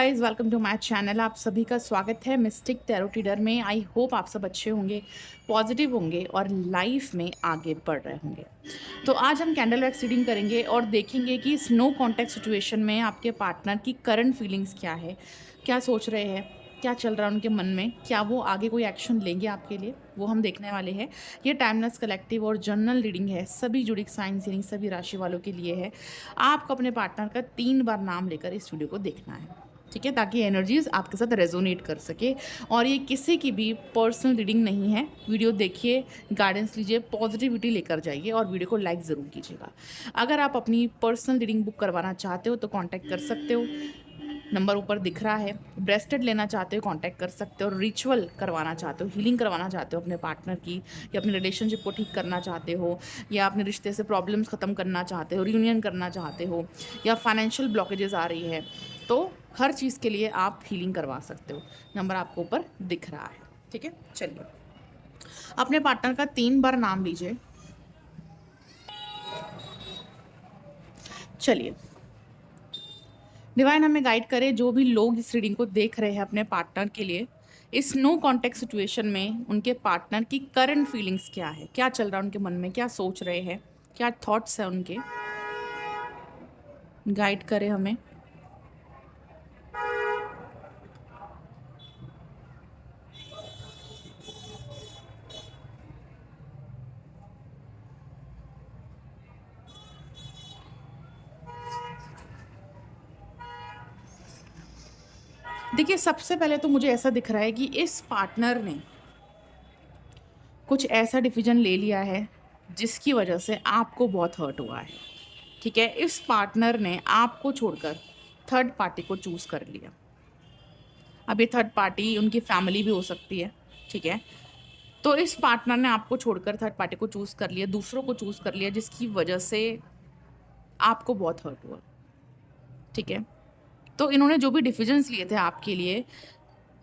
Guys, welcome to my channel. आप सभी का स्वागत है मिस्टिक टैरो रीडर में। आई होप आप सब अच्छे होंगे, पॉजिटिव होंगे और लाइफ में आगे बढ़ रहे होंगे। तो आज हम कैंडल वैक्स रीडिंग करेंगे और देखेंगे कि इस नो कॉन्टैक्ट सिचुएशन में आपके पार्टनर की करंट फीलिंग्स क्या है, क्या सोच रहे हैं, क्या चल रहा है उनके मन में, क्या वो आगे कोई एक्शन लेंगे आपके लिए, वो हम देखने वाले हैं। ये टाइमलेस कलेक्टिव और जर्नल रीडिंग है, सभी जुड़िक साइंस यानी सभी राशि वालों के लिए है। आपको अपने पार्टनर का 3 बार नाम लेकर इस वीडियो को देखना है, ठीक है, ताकि एनर्जीज आपके साथ रेजोनेट कर सके। और ये किसी की भी पर्सनल रीडिंग नहीं है। वीडियो देखिए, गाइडेंस लीजिए, पॉजिटिविटी लेकर जाइए और वीडियो को लाइक ज़रूर कीजिएगा। अगर आप अपनी पर्सनल रीडिंग बुक करवाना चाहते हो तो कांटेक्ट कर सकते हो, नंबर ऊपर दिख रहा है। ब्रेस्टेड लेना चाहते हो कांटेक्ट कर सकते हो। रिचुअल करवाना चाहते हो, हीलिंग करवाना चाहते हो अपने पार्टनर की, या अपने रिलेशनशिप को ठीक करना चाहते हो, या अपने रिश्ते से प्रॉब्लम्स ख़त्म करना चाहते हो, रियूनियन करना चाहते हो, या फाइनेंशियल ब्लॉकेजेस आ रही है, तो हर चीज़ के लिए आप हीलिंग करवा सकते हो। नंबर आपको ऊपर दिख रहा है, ठीक है। चलिए, अपने पार्टनर का 3 बार नाम लीजिए। चलिए, डिवाइन हमें गाइड करे, जो भी लोग इस रीडिंग को देख रहे हैं अपने पार्टनर के लिए, इस नो कॉन्टेक्ट सिचुएशन में उनके पार्टनर की करंट फीलिंग्स क्या है, क्या चल रहा है उनके मन में, क्या सोच रहे हैं, क्या थॉट्स है उनके। गाइड करे हमें। देखिए, सबसे पहले तो मुझे ऐसा दिख रहा है कि इस पार्टनर ने कुछ ऐसा डिसीजन ले लिया है जिसकी वजह से आपको बहुत हर्ट हुआ है, ठीक है। इस पार्टनर ने आपको छोड़कर थर्ड पार्टी को चूज कर लिया। अब ये थर्ड पार्टी उनकी फैमिली भी हो सकती है, ठीक है। तो इस पार्टनर ने आपको छोड़कर थर्ड पार्टी को चूज कर लिया, दूसरों को चूज कर लिया, जिसकी वजह से आपको बहुत हर्ट हुआ, ठीक है। तो इन्होंने जो भी डिसीजंस लिए थे आपके लिए,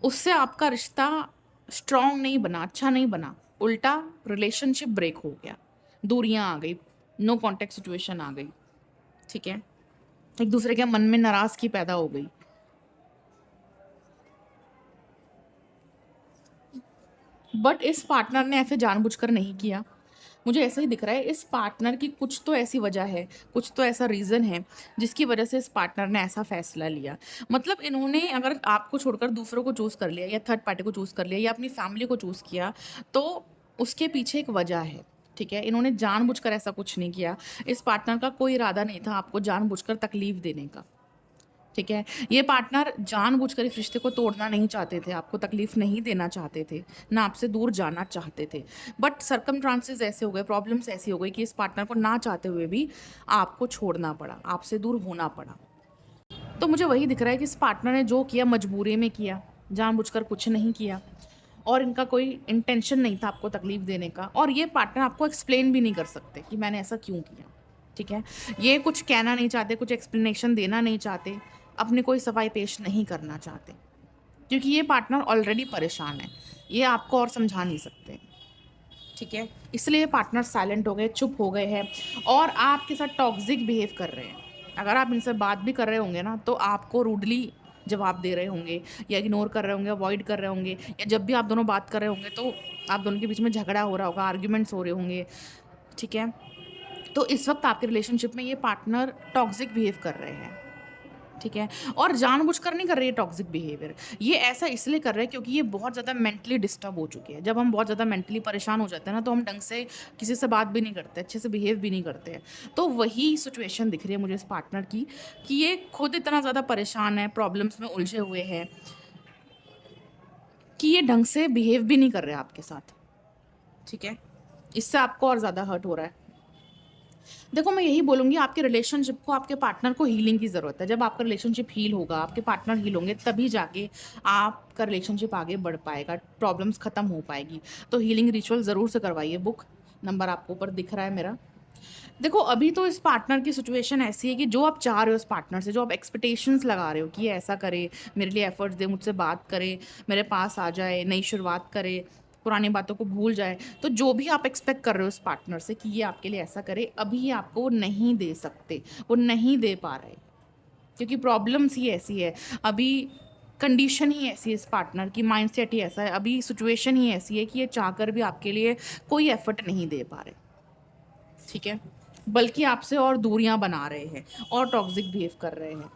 उससे आपका रिश्ता स्ट्रांग नहीं बना, अच्छा नहीं बना, उल्टा रिलेशनशिप ब्रेक हो गया, दूरियां आ गई, नो कॉन्टेक्ट सिचुएशन आ गई, ठीक है। एक दूसरे के मन में नाराजगी पैदा हो गई। बट इस पार्टनर ने ऐसे जानबूझकर नहीं किया। मुझे ऐसा ही दिख रहा है, इस पार्टनर की कुछ तो ऐसी वजह है, कुछ तो ऐसा रीज़न है जिसकी वजह से इस पार्टनर ने ऐसा फैसला लिया। मतलब इन्होंने अगर आपको छोड़कर दूसरों को चूज़ कर लिया, या थर्ड पार्टी को चूज़ कर लिया, या अपनी फैमिली को चूज़ किया, तो उसके पीछे एक वजह है, ठीक है। इन्होंने जानबूझकर ऐसा कुछ नहीं किया। इस पार्टनर का कोई इरादा नहीं था आपको जानबूझकर तकलीफ देने का, ठीक है। ये पार्टनर जानबूझकर इस रिश्ते को तोड़ना नहीं चाहते थे, आपको तकलीफ नहीं देना चाहते थे, ना आपसे दूर जाना चाहते थे। बट सर्कमस्टांसेस ऐसे हो गए, प्रॉब्लम्स ऐसी हो गई कि इस पार्टनर को ना चाहते हुए भी आपको छोड़ना पड़ा, आपसे दूर होना पड़ा। तो मुझे वही दिख रहा है कि इस पार्टनर ने जो किया मजबूरी में किया, जानबूझकर कुछ नहीं किया, और इनका कोई इंटेंशन नहीं था आपको तकलीफ देने का। और ये पार्टनर आपको एक्सप्लेन भी नहीं कर सकते कि मैंने ऐसा क्यों किया, ठीक है। ये कुछ कहना नहीं चाहते, कुछ एक्सप्लेनेशन देना नहीं चाहते, अपनी कोई सफाई पेश नहीं करना चाहते, क्योंकि ये पार्टनर ऑलरेडी परेशान है, ये आपको और समझा नहीं सकते, ठीक है। इसलिए ये पार्टनर साइलेंट हो गए, चुप हो गए हैं, और आपके साथ टॉक्सिक बिहेव कर रहे हैं। अगर आप इनसे बात भी कर रहे होंगे ना, तो आपको रूडली जवाब दे रहे होंगे, या इग्नोर कर रहे होंगे, अवॉइड कर रहे होंगे, या जब भी आप दोनों बात कर रहे होंगे तो आप दोनों के बीच में झगड़ा हो रहा होगा, आर्ग्यूमेंट्स हो रहे होंगे, ठीक है। तो इस वक्त आपके रिलेशनशिप में ये पार्टनर टॉक्सिक बिहेव कर रहे हैं, ठीक है। और जानबूझकर नहीं कर रही है टॉक्सिक बिहेवियर, ये ऐसा इसलिए कर रहे हैं क्योंकि ये बहुत ज़्यादा मेंटली डिस्टर्ब हो चुके हैं। जब हम बहुत ज़्यादा मेंटली परेशान हो जाते हैं ना, तो हम ढंग से किसी से बात भी नहीं करते, अच्छे से बिहेव भी नहीं करते हैं। तो वही सिचुएशन दिख रही है मुझे इस पार्टनर की, कि ये खुद इतना ज़्यादा परेशान है, प्रॉब्लम्स में उलझे हुए हैं, कि ये ढंग से बिहेव भी नहीं कर रहे आपके साथ, ठीक है। इससे आपको और ज़्यादा हर्ट हो रहा है। देखो, मैं यही बोलूँगी, आपके रिलेशनशिप को, आपके पार्टनर को हीलिंग की ज़रूरत है। जब आपका रिलेशनशिप हील होगा, आपके पार्टनर हील होंगे, तभी जाके आपका रिलेशनशिप आगे बढ़ पाएगा, प्रॉब्लम्स ख़त्म हो पाएगी। तो हीलिंग रिचुअल ज़रूर से करवाइए बुक। नंबर आपको ऊपर दिख रहा है मेरा। देखो, अभी तो इस पार्टनर की सिचुएशन ऐसी है कि जो आप चाह रहे हो इस पार्टनर से, जो आप एक्सपेक्टेशंस लगा रहे हो कि ये ऐसा करे, मेरे लिए एफर्ट्स दे, मुझसे बात करे, मेरे पास आ जाए, नई शुरुआत करे, पुरानी बातों को भूल जाए, तो जो भी आप एक्सपेक्ट कर रहे हो इस पार्टनर से कि ये आपके लिए ऐसा करे, अभी ये आपको वो नहीं दे सकते, वो नहीं दे पा रहे, क्योंकि प्रॉब्लम्स ही ऐसी है, अभी कंडीशन ही ऐसी है इस पार्टनर की, माइंडसेट ही ऐसा है, अभी सिचुएशन ही ऐसी है कि ये चाहकर भी आपके लिए कोई एफर्ट नहीं दे पा रहे, ठीक है? बल्कि आपसे और दूरियां बना रहे हैं और टॉक्सिक बिहेव कर रहे हैं।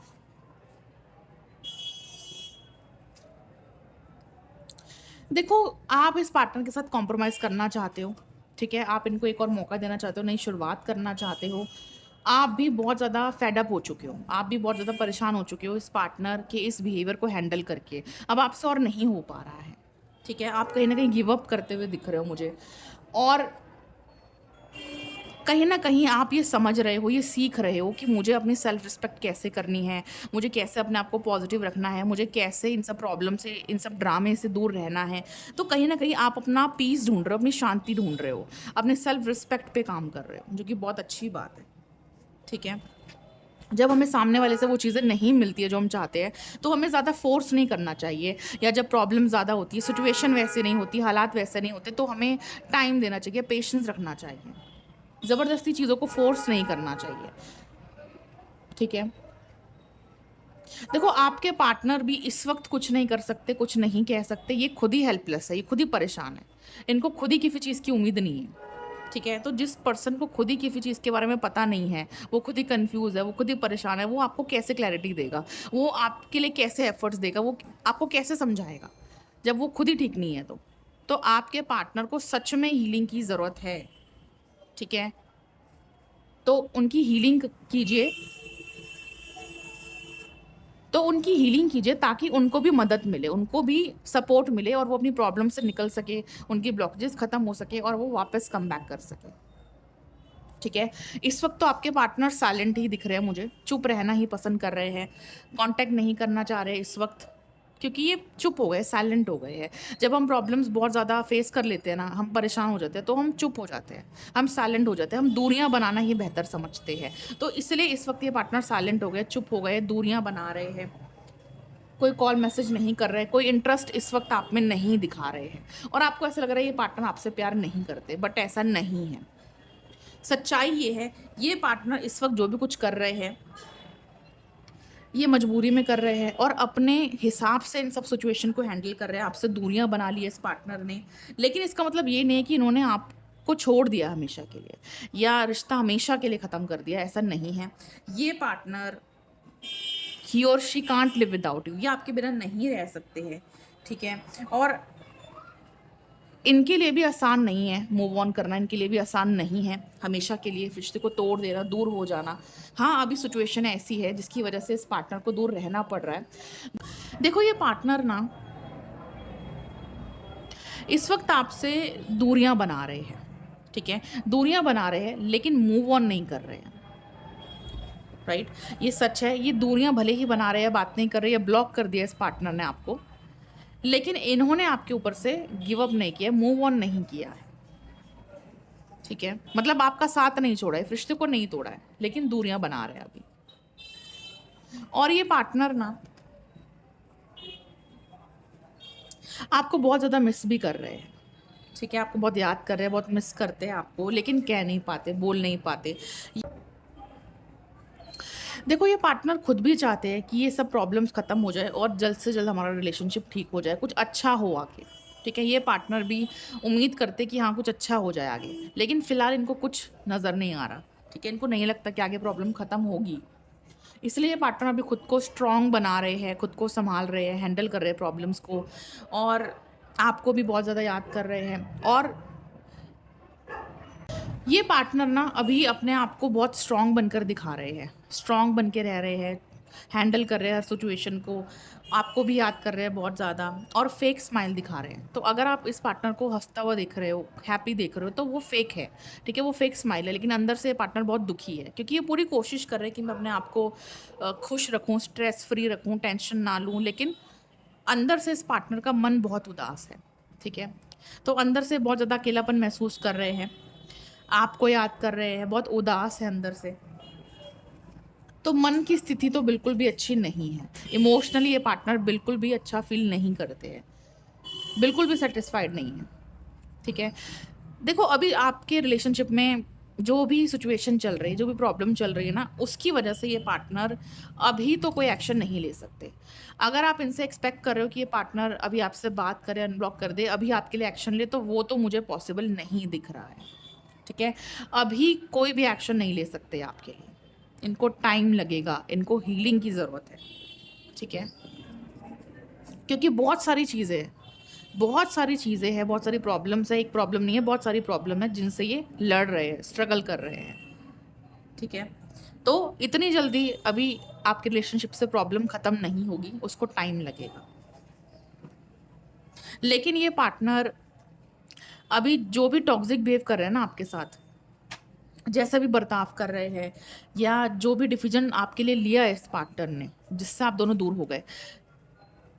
देखो, आप इस पार्टनर के साथ कॉम्प्रोमाइज़ करना चाहते हो, ठीक है? आप इनको एक और मौका देना चाहते हो, नई शुरुआत करना चाहते हो। आप भी बहुत ज़्यादा फेड अप हो चुके हो, आप भी बहुत ज़्यादा परेशान हो चुके हो इस पार्टनर के इस बिहेवियर को हैंडल करके। अब आपसे और नहीं हो पा रहा है, ठीक है? आप कहीं न कहीं गिव अप करते हुए दिख रहे हो मुझे, और कहीं न कहीं आप ये समझ रहे हो, ये सीख रहे हो कि मुझे अपनी सेल्फ रिस्पेक्ट कैसे करनी है, मुझे कैसे अपने आप को पॉज़िटिव रखना है, मुझे कैसे इन सब प्रॉब्लम से, इन सब ड्रामे से दूर रहना है। तो कहीं न कहीं आप अपना पीस ढूँढ रहे हो, अपनी शांति ढूँढ रहे हो, अपने सेल्फ रिस्पेक्ट पे काम कर रहे हो, जो कि बहुत अच्छी बात है, ठीक है? जब हमें सामने वाले से वो चीज़ें नहीं मिलती है जो हम चाहते हैं, तो हमें ज़्यादा फ़ोर्स नहीं करना चाहिए, या जब प्रॉब्लम ज़्यादा होती है, सिचुएशन वैसी नहीं होती, हालात वैसे नहीं होते, तो हमें टाइम देना चाहिए, पेशेंस रखना चाहिए। ज़बरदस्ती चीज़ों को फ़ोर्स नहीं करना चाहिए, ठीक है? देखो, आपके पार्टनर भी इस वक़्त कुछ नहीं कर सकते, कुछ नहीं कह सकते, ये खुद ही हेल्पलेस है, ये खुद ही परेशान है। इनको खुद ही किसी चीज़ की उम्मीद नहीं है, ठीक है? तो जिस पर्सन को खुद ही किसी चीज़ के बारे में पता नहीं है, वो खुद ही कन्फ्यूज़ है, वो खुद ही परेशान है, वो आपको कैसे क्लैरिटी देगा? वो आपके लिए कैसे एफ़र्ट्स देगा? वो आपको कैसे समझाएगा, जब वो खुद ही ठीक नहीं है तो? तो आपके पार्टनर को सच में हीलिंग की ज़रूरत है, ठीक है? तो उनकी हीलिंग कीजिए, तो उनकी हीलिंग कीजिए ताकि उनको भी मदद मिले, उनको भी सपोर्ट मिले और वो अपनी प्रॉब्लम से निकल सके, उनकी ब्लॉकेजेस खत्म हो सके और वो वापस कम बैक कर सके, ठीक है? इस वक़्त तो आपके पार्टनर साइलेंट ही दिख रहे हैं मुझे, चुप रहना ही पसंद कर रहे हैं, कॉन्टैक्ट नहीं करना चाह रहे इस वक़्त, क्योंकि ये चुप हो गए, साइलेंट हो गए हैं। जब हम प्रॉब्लम्स बहुत ज़्यादा फेस कर लेते हैं ना, हम परेशान हो जाते हैं, तो हम चुप हो जाते हैं, हम साइलेंट हो जाते हैं, हम दूरियाँ बनाना ही बेहतर समझते हैं। तो इसलिए इस वक़्त ये पार्टनर साइलेंट हो गए, चुप हो गए, दूरियाँ बना रहे हैं। कोई कॉल मैसेज नहीं कर रहे हैं, कोई इंटरेस्ट इस वक़्त आप में नहीं दिखा रहे हैं, और आपको ऐसा लग रहा है ये पार्टनर आपसे प्यार नहीं करते, बट ऐसा नहीं है। सच्चाई ये है, ये पार्टनर इस वक़्त जो भी कुछ कर रहे हैं, ये मजबूरी में कर रहे हैं और अपने हिसाब से इन सब सिचुएशन को हैंडल कर रहे हैं। आपसे दूरियाँ बना ली है इस पार्टनर ने, लेकिन इसका मतलब ये नहीं है कि इन्होंने आपको छोड़ दिया हमेशा के लिए, या रिश्ता हमेशा के लिए ख़त्म कर दिया, ऐसा नहीं है। ये पार्टनर, ही और she can't live without you, ये आपके बिना नहीं रह सकते हैं, ठीक है? और इनके लिए भी आसान नहीं है मूव ऑन करना, इनके लिए भी आसान नहीं है हमेशा के लिए रिश्ते को तोड़ देना, दूर हो जाना। हाँ, अभी सिचुएशन ऐसी है जिसकी वजह से इस पार्टनर को दूर रहना पड़ रहा है। देखो, ये पार्टनर ना इस वक़्त आपसे दूरियाँ बना रहे हैं, ठीक है? दूरियाँ बना रहे हैं लेकिन मूव ऑन नहीं कर रहे हैं, राइट? ये सच है, ये दूरियाँ भले ही बना रहे हैं, बात नहीं कर रहे हैं, ब्लॉक कर दिया इस पार्टनर ने आपको, लेकिन इन्होंने आपके ऊपर से गिव अप नहीं किया, मूव ऑन नहीं किया है, ठीक है? मतलब आपका साथ नहीं छोड़ा है, रिश्ते को नहीं तोड़ा है, लेकिन दूरियाँ बना रहे हैं अभी। और ये पार्टनर ना आपको बहुत ज़्यादा मिस भी कर रहे हैं, ठीक है? आपको बहुत याद कर रहे हैं, बहुत मिस करते हैं आपको, लेकिन कह नहीं पाते, बोल नहीं पाते। देखो, ये पार्टनर खुद भी चाहते हैं कि ये सब प्रॉब्लम्स ख़त्म हो जाए और जल्द से जल्द हमारा रिलेशनशिप ठीक हो जाए, कुछ अच्छा हो आगे, ठीक है? ये पार्टनर भी उम्मीद करते कि हाँ, कुछ अच्छा हो जाए आगे, लेकिन फ़िलहाल इनको कुछ नज़र नहीं आ रहा, ठीक है? इनको नहीं लगता कि आगे प्रॉब्लम ख़त्म होगी। इसलिए ये पार्टनर अभी खुद को स्ट्रॉन्ग बना रहे हैं, खुद को सँभाल रहे हैं, हैंडल कर रहे हैं प्रॉब्लम्स को, और आपको भी बहुत ज़्यादा याद कर रहे हैं। और ये पार्टनर ना अभी अपने आप को बहुत स्ट्रॉन्ग बनकर दिखा रहे हैं, स्ट्रॉन्ग बन के रह रहे हैं, हैंडल कर रहे हैं हर सिचुएशन को, आपको भी याद कर रहे हैं बहुत ज़्यादा, और फेक स्माइल दिखा रहे हैं। तो अगर आप इस पार्टनर को हंसता हुआ देख रहे हो, हैप्पी देख रहे हो, तो वो फेक है, ठीक है? वो फेक स्माइल है, लेकिन अंदर से ये पार्टनर बहुत दुखी है, क्योंकि ये पूरी कोशिश कर रहे हैं कि मैं अपने आप को खुश रखूँ, स्ट्रेस फ्री रखूँ, टेंशन ना लूँ, लेकिन अंदर से इस पार्टनर का मन बहुत उदास है, ठीक है? तो अंदर से बहुत ज़्यादा अकेलापन महसूस कर रहे हैं, आपको याद कर रहे हैं, बहुत उदास है अंदर से। तो मन की स्थिति तो बिल्कुल भी अच्छी नहीं है। इमोशनली ये पार्टनर बिल्कुल भी अच्छा फ़ील नहीं करते हैं, बिल्कुल भी सैटिस्फाइड नहीं है, ठीक है? देखो, अभी आपके रिलेशनशिप में जो भी सिचुएशन चल रही है, जो भी प्रॉब्लम चल रही है ना, उसकी वजह से ये पार्टनर अभी तो कोई एक्शन नहीं ले सकते। अगर आप इनसे एक्सपेक्ट कर रहे हो कि ये पार्टनर अभी आपसे बात करे, अनब्लॉक कर दे, अभी आपके लिए एक्शन ले, तो वो तो मुझे पॉसिबल नहीं दिख रहा है, ठीक है? अभी कोई भी एक्शन नहीं ले सकते आपके लिए। इनको टाइम लगेगा, इनको हीलिंग की ज़रूरत है, ठीक है? क्योंकि बहुत सारी चीज़ें हैं, बहुत सारी चीज़ें हैं, बहुत सारी प्रॉब्लम्स है, एक प्रॉब्लम नहीं है, बहुत सारी प्रॉब्लम है जिनसे ये लड़ रहे हैं, स्ट्रगल कर रहे हैं, ठीक है? तो इतनी जल्दी अभी आपके रिलेशनशिप से प्रॉब्लम ख़त्म नहीं होगी, उसको टाइम लगेगा। लेकिन ये पार्टनर अभी जो भी टॉक्सिक बिहेव कर रहे हैं ना आपके साथ, जैसा भी बर्ताव कर रहे हैं, या जो भी डिसीजन आपके लिए लिया है इस पार्टनर ने, जिससे आप दोनों दूर हो गए,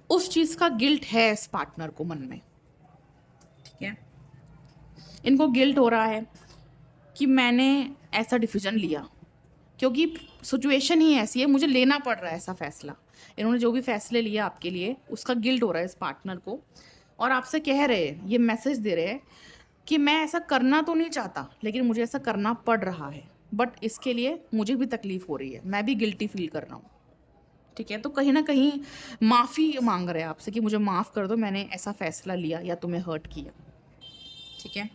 उस चीज़ का गिल्ट है इस पार्टनर को मन में, ठीक है? इनको गिल्ट हो रहा है कि मैंने ऐसा डिसीजन लिया, क्योंकि सिचुएशन ही ऐसी है, मुझे लेना पड़ रहा है ऐसा फ़ैसला। इन्होंने जो भी फ़ैसले लिए आपके लिए, उसका गिल्ट हो रहा है इस पार्टनर को, और आपसे कह रहे हैं, ये मैसेज दे रहे हैं कि मैं ऐसा करना तो नहीं चाहता, लेकिन मुझे ऐसा करना पड़ रहा है। बट इसके लिए मुझे भी तकलीफ़ हो रही है, मैं भी गिल्टी फ़ील कर रहा हूँ, ठीक है? तो कहीं न कहीं माफ़ी माँग रहे हैं आपसे कि मुझे माफ़ कर दो, मैंने ऐसा फ़ैसला लिया या तुम्हें हर्ट किया, ठीक है?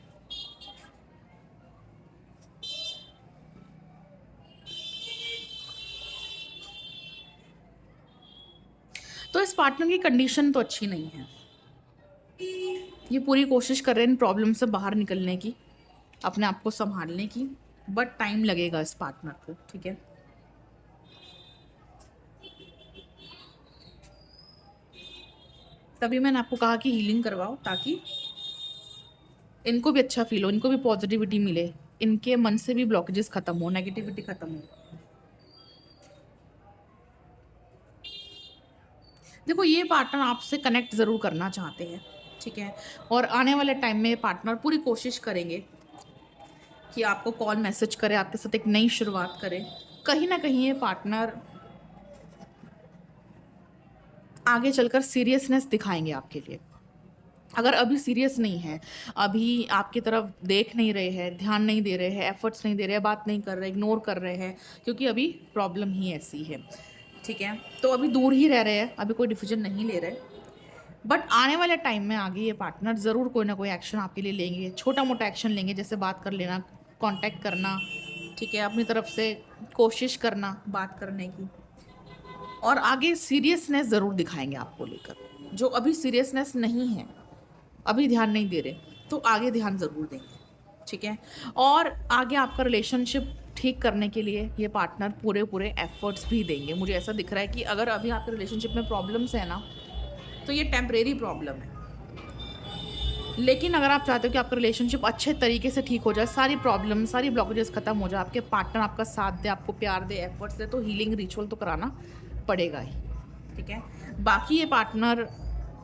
तो इस पार्टनर की कंडीशन तो अच्छी नहीं है। ये पूरी कोशिश कर रहे हैं इन प्रॉब्लम से बाहर निकलने की, अपने आप को सँभालने की, बट टाइम लगेगा इस पार्टनर को, ठीक है? तभी मैंने आपको कहा कि हीलिंग करवाओ, ताकि इनको भी अच्छा फ़ील हो, इनको भी पॉज़िटिविटी मिले, इनके मन से भी ब्लॉकेजेस ख़त्म हो, नेगेटिविटी ख़त्म हो। देखो, ये पार्टनर आपसे कनेक्ट ज़रूर करना चाहते हैं, ठीक है? और आने वाले टाइम में ये पार्टनर पूरी कोशिश करेंगे कि आपको कॉल, मैसेज करे, आपके साथ एक नई शुरुआत करे। कहीं न कहीं ये पार्टनर आगे चलकर सीरियसनेस दिखाएँगे आपके लिए। अगर अभी सीरियस नहीं है, अभी आपकी तरफ देख नहीं रहे हैं, ध्यान नहीं दे रहे हैं, एफर्ट्स नहीं दे रहे हैं, बात नहीं कर रहे, इग्नोर कर रहे हैं, क्योंकि अभी प्रॉब्लम ही ऐसी है, ठीक है? तो अभी दूर ही रह रहे हैं, अभी कोई डिसीजन नहीं ले रहे। बट आने वाले टाइम में आगे ये पार्टनर ज़रूर कोई ना कोई एक्शन आपके लिए लेंगे, छोटा-मोटा एक्शन लेंगे, जैसे बात कर लेना, कॉन्टैक्ट करना, ठीक है? अपनी तरफ से कोशिश करना बात करने की, और आगे सीरियसनेस ज़रूर दिखाएँगे आपको लेकर। जो अभी सीरियसनेस नहीं है, अभी ध्यान नहीं दे रहे, तो आगे ध्यान ज़रूर देंगे, ठीक है? और आगे आपका रिलेशनशिप ठीक करने के लिए ये पार्टनर पूरे-पूरे एफ़र्ट्स भी देंगे। मुझे ऐसा दिख रहा है कि अगर अभी आपके रिलेशनशिप में प्रॉब्लम्स है ना, तो ये टेम्परेरी प्रॉब्लम है। लेकिन अगर आप चाहते हो कि आपका रिलेशनशिप अच्छे तरीके से ठीक हो जाए, सारी प्रॉब्लम, सारी ब्लॉकेजेस खत्म हो जाए, आपके पार्टनर आपका साथ दे, आपको प्यार दे, एफर्ट्स दे, तो हीलिंग रिचुअल तो कराना पड़ेगा ही, ठीक है? बाकी ये पार्टनर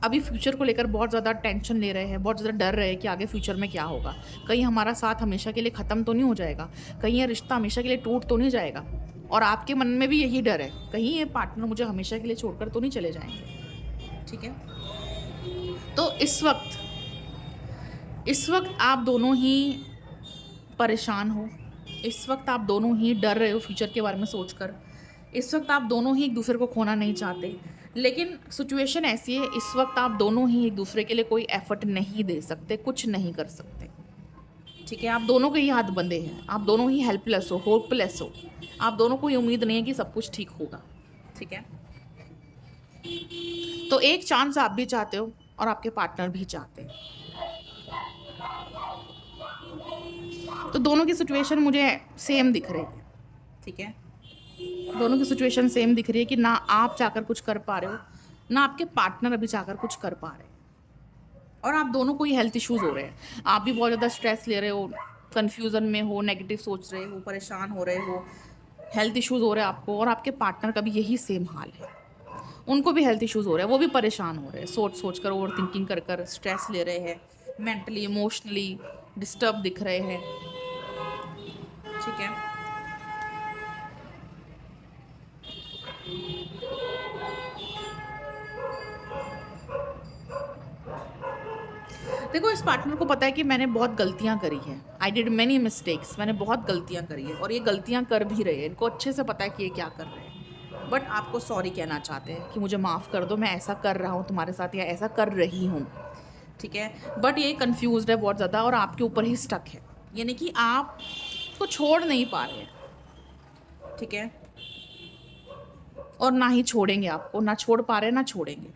अभी फ्यूचर को लेकर बहुत ज़्यादा टेंशन ले रहे हैं, बहुत ज़्यादा डर रहे हैं कि आगे फ्यूचर में क्या होगा? कहीं हमारा साथ हमेशा के लिए ख़त्म तो नहीं हो जाएगा? कहीं ये रिश्ता हमेशा के लिए टूट तो नहीं जाएगा? और आपके मन में भी यही डर है, कहीं ये पार्टनर मुझे हमेशा के लिए छोड़कर तो नहीं चले जाएँगे, ठीक है? तो इस वक़्त आप दोनों ही परेशान हो, इस वक़्त आप दोनों ही डर रहे हो फ्यूचर के बारे में सोचकर, इस वक़्त आप दोनों ही एक-दूसरे को खोना नहीं चाहते। लेकिन सिचुएशन ऐसी है, इस वक़्त आप दोनों ही एक-दूसरे के लिए कोई एफ़र्ट नहीं दे सकते, कुछ नहीं कर सकते, ठीक है? आप दोनों के ही हाथ बँधे हैं, आप दोनों ही हेल्पलेस हो, होपलेस हो। आप दोनों को ये उम्मीद नहीं है कि सब कुछ ठीक होगा, ठीक है? तो एक चांस आप भी चाहते हो और आपके पार्टनर भी चाहते हैं। तो दोनों की सिचुएशन मुझे सेम दिख रही है, ठीक है? दोनों की सिचुएशन सेम दिख रही है कि ना आप चाहकर कुछ कर पा रहे हो, ना आपके पार्टनर अभी चाहकर कुछ कर पा रहे हैं। और आप दोनों को ही हेल्थ इश्यूज़ हो रहे हैं। आप भी बहुत ज़्यादा स्ट्रेस ले रहे हो, कन्फ्यूज़न में हो, नेगेटिव सोच रहे हो, परेशान हो रहे हो, हेल्थ इश्यूज़ हो रहे हैं आपको, और आपके पार्टनर का भी यही सेम हाल है। उनको भी हेल्थ इश्यूज़ हो रहे हैं, वो भी परेशान हो रहे हैं, सोच-सोच कर, ओवरथिंकिंग कर स्ट्रेस ले रहे हैं, मेंटली, इमोशनली डिस्टर्ब दिख रहे हैं, ठीक है? देखो, इस पार्टनर को पता है कि मैंने बहुत गलतियाँ करी हैं। आई डिड मैनी मिस्टेक्स, मैंने बहुत गलतियाँ करी है और ये गलतियाँ कर भी रहे हैं, इनको अच्छे से पता है कि ये क्या कर रहे हैं, बट आपको सॉरी कहना चाहते हैं कि मुझे माफ़ कर दो, मैं ऐसा कर रहा हूँ तुम्हारे साथ या ऐसा कर रही हूँ, ठीक है। बट ये कंफ्यूज्ड है बहुत ज़्यादा और आपके ऊपर ही स्टक है, यानी कि आप उसको छोड़ नहीं पा रहे हैं, ठीक है, और ना ही छोड़ेंगे आपको, ना छोड़ पा रहे हैं ना छोड़ेंगे।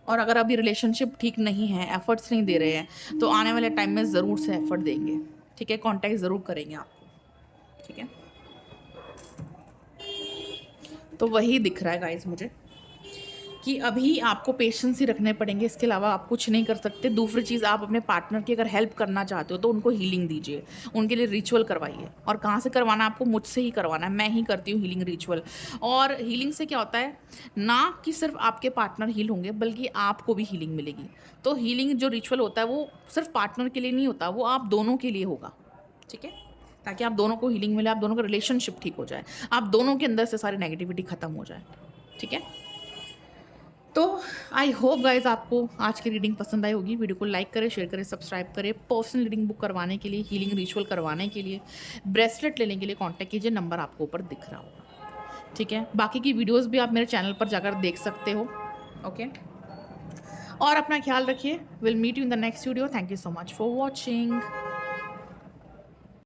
और अगर अभी रिलेशनशिप ठीक नहीं है, एफर्ट्स नहीं दे रहे हैं, तो आने वाले टाइम में ज़रूर से एफर्ट देंगे, ठीक है, कांटेक्ट ज़रूर करेंगे आपको, ठीक है। तो वही दिख रहा है गाइस मुझे कि अभी आपको पेशेंस ही रखने पड़ेंगे, इसके अलावा आप कुछ नहीं कर सकते। दूसरी चीज़, आप अपने पार्टनर की अगर हेल्प करना चाहते हो तो उनको हीलिंग दीजिए, उनके लिए रिचुअल करवाइए। और कहाँ से करवाना है आपको? मुझसे ही करवाना है, मैं ही करती हूँ हीलिंग रिचुअल। और हीलिंग से क्या होता है, ना कि सिर्फ आपके पार्टनर हील होंगे बल्कि आपको भी हीलिंग मिलेगी। तो हीलिंग जो रिचुअल होता है वो सिर्फ पार्टनर के लिए नहीं होता, वो आप दोनों के लिए होगा, ठीक है, ताकि आप दोनों को हीलिंग मिले, आप दोनों का रिलेशनशिप ठीक हो जाए, आप दोनों के अंदर से सारी नेगेटिविटी खत्म हो जाए, ठीक है। तो आई होप गाइज आपको आज की रीडिंग पसंद आई होगी। वीडियो को लाइक करें, शेयर करें, सब्सक्राइब करें। पर्सनल रीडिंग बुक करवाने के लिए, हीलिंग रिचुअल करवाने के लिए, ब्रेसलेट लेने के लिए कांटेक्ट कीजिए, नंबर आपको ऊपर दिख रहा होगा, ठीक है। बाकी की वीडियोस भी आप मेरे चैनल पर जाकर देख सकते हो, ओके। और अपना ख्याल रखिए। Will meet you in the next video. Thank you so much for watching.